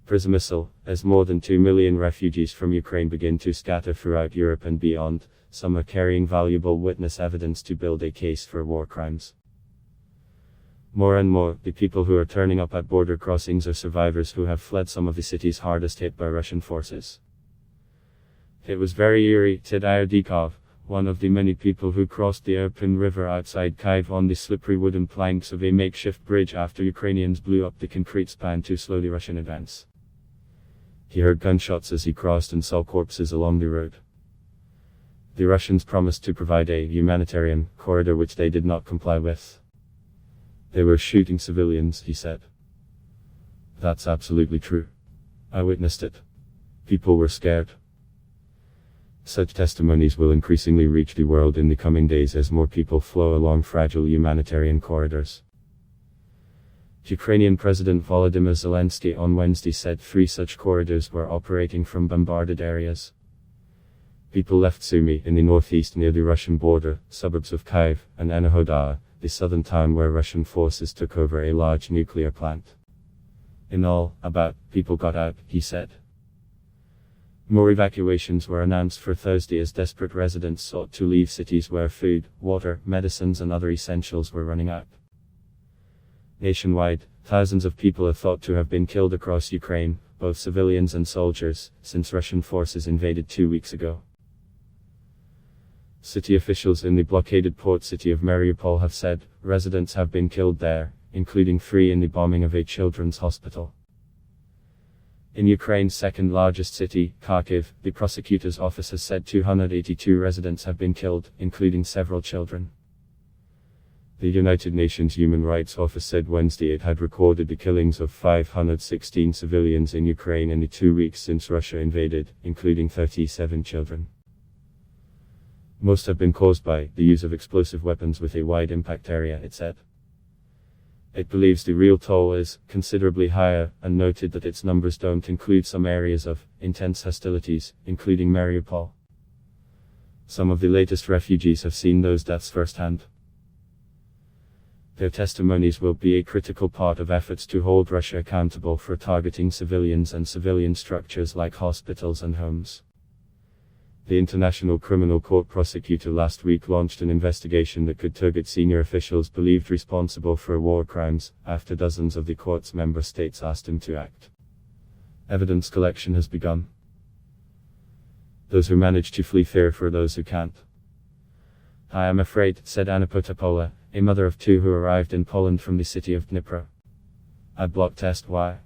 PRZEMYSL, as more than 2 million refugees from Ukraine begin to scatter throughout Europe and beyond, some are carrying valuable witness evidence to build a case for war crimes. More and more, the people who are turning up at border crossings are survivors who have fled some of the cities hardest hit by Russian forces. It was very eerie, said Ayerdikov, one of the many people who crossed the Irpin River outside Kyiv on the slippery wooden planks of a makeshift bridge after Ukrainians blew up the concrete span to slow the Russian advance. He heard gunshots as he crossed and saw corpses along the road. The Russians promised to provide a humanitarian corridor which they did not comply with. They were shooting civilians, he said. That's absolutely true. I witnessed it. People were scared. Such testimonies will increasingly reach the world in the coming days as more people flow along fragile humanitarian corridors. Ukrainian President Volodymyr Zelensky on Wednesday said 3 such corridors were operating from bombarded areas. People left Sumy in the northeast near the Russian border, suburbs of Kyiv, and Anahoda, the southern town where Russian forces took over a large nuclear plant. In all, about people got out, he said. More evacuations were announced for Thursday as desperate residents sought to leave cities where food, water, medicines and other essentials were running out. Nationwide, thousands of people are thought to have been killed across Ukraine, both civilians and soldiers, since Russian forces invaded 2 weeks ago. City officials in the blockaded port city of Mariupol have said residents have been killed there, including 3 in the bombing of a children's hospital. In Ukraine's second largest city, Kharkiv, the prosecutor's office has said 282 residents have been killed, including several children. The United Nations Human Rights Office said Wednesday it had recorded the killings of 516 civilians in Ukraine in the 2 weeks since Russia invaded, including 37 children. Most have been caused by the use of explosive weapons with a wide impact area, it said. It believes the real toll is considerably higher, and noted that its numbers don't include some areas of intense hostilities, including Mariupol. Some of the latest refugees have seen those deaths firsthand. Their testimonies will be a critical part of efforts to hold Russia accountable for targeting civilians and civilian structures like hospitals and homes. The International Criminal Court prosecutor last week launched an investigation that could target senior officials believed responsible for war crimes, after dozens of the court's member states asked him to act. Evidence collection has begun. Those who manage to flee fear for those who can't. I am afraid, said Anna Potopola, a mother of 2 who arrived in Poland from the city of Dnipro. I block test why.